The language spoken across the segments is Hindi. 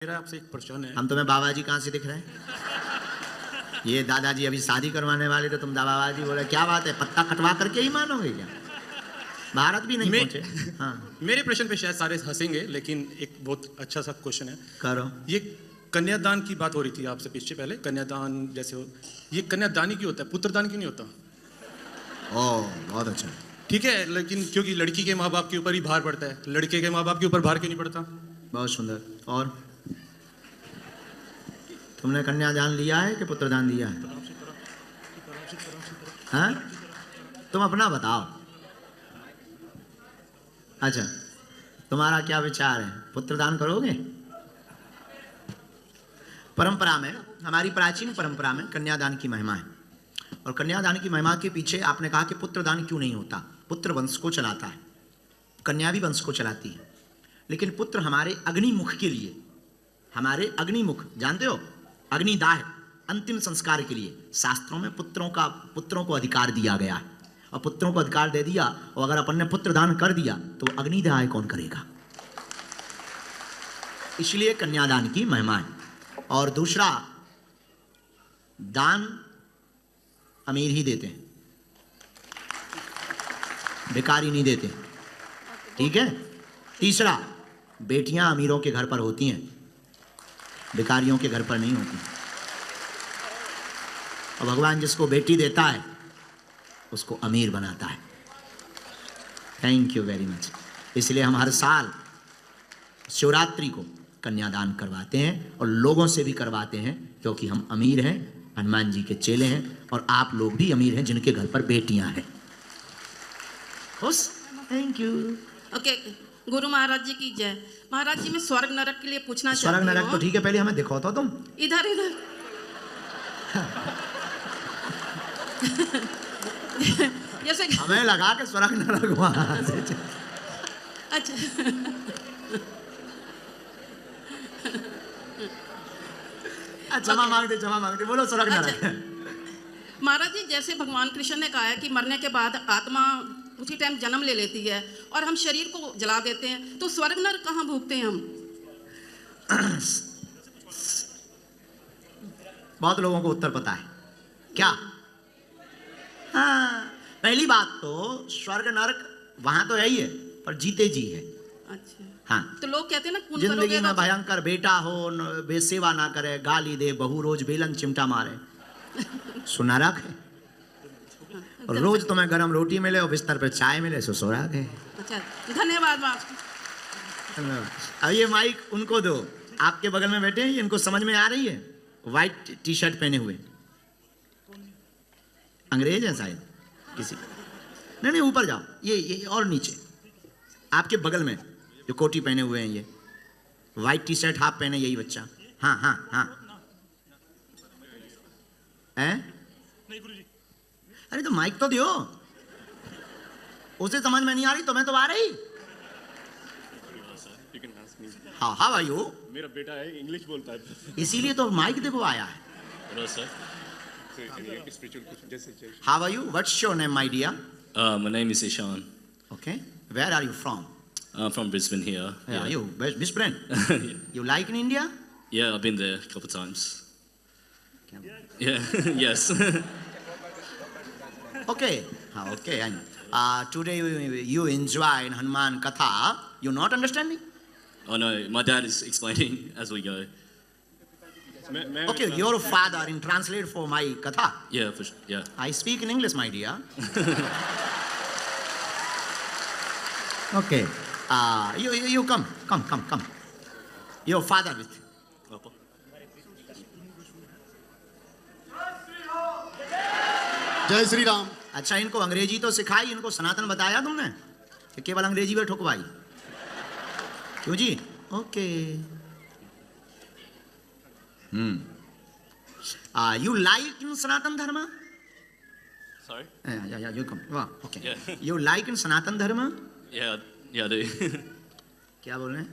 मेरा आपसे एक प्रश्न है। हम तुम्हें बाबा जी कहाँ से दिख रहे हैं? ये दादाजी अभी शादी करवाने वाले थे, तुम बाबा जी बोले क्या बात है, पत्ता कटवा करके ही मानोगे क्या? भारत भी नहीं पहुंचे। हाँ, मेरे प्रश्न पे शायद सारे हंसेंगे, लेकिन एक बहुत अच्छा सा क्वेश्चन है। करो। ये कन्यादान की बात हो रही थी आपसे पीछे पहले, कन्यादान जैसे हो, ये कन्यादान ही क्यों होता है, पुत्रदान क्यों नहीं होता? ओह बहुत अच्छा। ठीक है, लेकिन क्योंकि लड़की के माँ बाप के ऊपर ही भार पड़ता है, लड़के के माँ बाप के ऊपर भार क्यों नहीं पड़ता? बहुत सुंदर। और तुमने कन्यादान लिया है कि पुत्रदान दिया है? हाँ, तुम अपना बताओ। अच्छा, तुम्हारा क्या विचार है, पुत्रदान करोगे? परंपरा में, हमारी प्राचीन परंपरा में कन्यादान की महिमा है, और कन्यादान की महिमा के पीछे आपने कहा कि पुत्रदान क्यों नहीं होता? पुत्र वंश को चलाता है, कन्या भी वंश को चलाती है, लेकिन पुत्र हमारे अग्निमुख के लिए, हमारे अग्निमुख जानते हो, अग्निदाह अंतिम संस्कार के लिए शास्त्रों में पुत्रों को अधिकार दिया गया है, और पुत्रों को अधिकार दे दिया, और अगर अपन ने पुत्र दान कर दिया तो अग्निदाह कौन करेगा? इसलिए कन्यादान की महिमा है। और दूसरा, दान अमीर ही देते हैं, भिखारी नहीं देते, ठीक है? तीसरा, बेटियां अमीरों के घर पर होती हैं, भिखारियों के घर पर नहीं होती। और भगवान जिसको बेटी देता है उसको अमीर बनाता है। Thank you very much. इसलिए हम हर साल शिवरात्रि को कन्यादान करवाते हैं, और लोगों से भी करवाते हैं, क्योंकि हम अमीर हैं, हनुमान जी के चेले हैं, और आप लोग भी अमीर हैं जिनके घर पर बेटियां हैं। बस, thank you. Okay, Guru Maharaj जी की जय। महाराज जी, मैं स्वर्ग नरक के लिए पूछना चाहती हूँ। स्वर्ग नरक तो ठीक है, पहले हमें दिखाओ तो तुम। इधर इधर जैसे हमें लगा के स्वर्ग नरक वहां से। अच्छा क्षमा मांगते, बोलो स्वर्ग नरक। महाराज जी, जैसे भगवान कृष्ण ने कहा है कि मरने के बाद आत्मा उसी टाइम जन्म ले लेती है और हम शरीर को जला देते हैं, तो स्वर्ग नरक कहाँ भोगते हैं हम? बहुत लोगों को उत्तर पता है क्या? हाँ, पहली बात तो स्वर्ग नरक वहां तो है ही है, पर जीते जी है। अच्छा, हाँ, तो लोग कहते हैं ना, खून जिंदगी करोगे में तो भयंकर बेटा हो, बेसेवा ना करे, गाली दे, बहू रोज बेलन चिमटा मारे, सुनरक है। और रोज तुम्हें गरम रोटी मिले और बिस्तर पे चाय मिले, सो सुराग है। अच्छा, धन्यवाद। अब ये माइक उनको दो, आपके बगल में बैठे हैं, इनको समझ में आ रही है? व्हाइट टी शर्ट पहने हुए अंग्रेज है शायद, किसी नहीं, ऊपर जाओ, ये और नीचे, आपके बगल में जो कोटी पहने हुए हैं, ये व्हाइट टी शर्ट हाफ पहने, यही बच्चा। हाँ हाँ हाँ, नहीं गुरुजी। अरे तो माइक तो दियो, उसे समझ में नहीं आ रही, तुम्हें तो आ रही। हाँ, हाउ आर यू? मेरा बेटा है, इंग्लिश बोलता है, इसीलिए तो माइक देखो आया है। Hello sir. स्पिरिचुअल कुछ जैसे। How are you? What's your name my dear? My name is Ishan. Okay, where are you from? From Brisbane here. Yeah, you Brisbane. You like in India? Yeah, I've been there a couple times. Yeah, yes. Okay, okay, I know. Today you enjoy in Hanuman Katha. You not understanding? Oh no, my dad is explaining as we go. Okay, your father in translate for my Katha. Yeah, for sure. Yeah. I speak in English, my dear. Okay, you come. Your father with. जय श्री राम। अच्छा, इनको अंग्रेजी तो सिखाई, इनको सनातन बताया तुमने कि केवल अंग्रेजी में ठुकवाई? क्यों जी? Okay. You like in Sanatan Dharma? Sorry? Yeah, you come. Wow, okay. Yeah. You like in Sanatan Dharma? Yeah, I do. क्या बोल रहे हैं?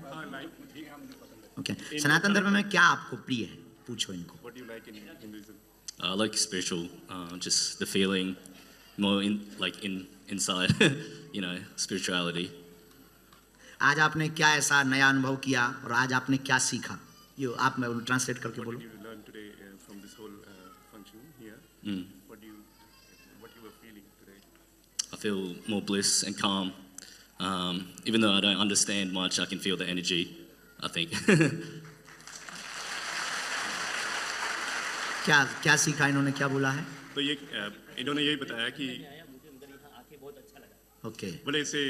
Okay. सनातन धर्म में क्या आपको प्रिय है? पूछो इनको. What do you like in Hinduism? I like spiritual, just the feeling, more inside, spirituality. आज आपने क्या ऐसा नया अनुभव किया और आज आपने क्या सीखा? ये आप मैं ट्रांसलेट करके बोलूँ. you learned today from this whole function here? What you were feeling today? I feel more bliss and calm. Even though I don't understand much, I can feel the energy, I think. क्या सीखा इन्होंने, क्या बोला है? तो ये इन्होंने यही बताया कि ओके. बोले इससे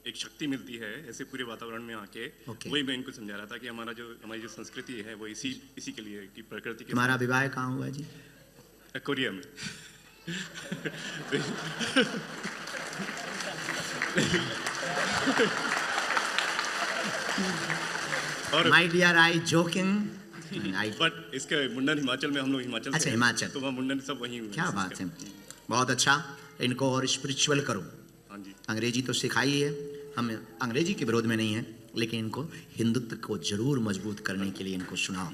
एक शक्ति मिलती है ऐसे पूरे वातावरण में आके. Okay. वही मैं इनको समझा रहा था कि हमारी जो संस्कृति है वो इसी के लिए कि प्रकृति के तुम्हारा विवाह कहाँ हुआ जी? कोरिया में. और my dear I joking. But इसके मुंडन हिमाचल में, हम लोग हिमाचल अच्छा, से हैं, हिमाचल. तो वहाँ मुंडन सब वहीं हुए. क्या बात है, बहुत अच्छा. इनको और स्पिरिचुअल करो. हाँ जी. अंग्रेजी तो सिखाई है, हम अंग्रेजी के विरोध में नहीं है, लेकिन इनको हिंदुत्व को जरूर मजबूत करने के लिए इनको सुनाओ.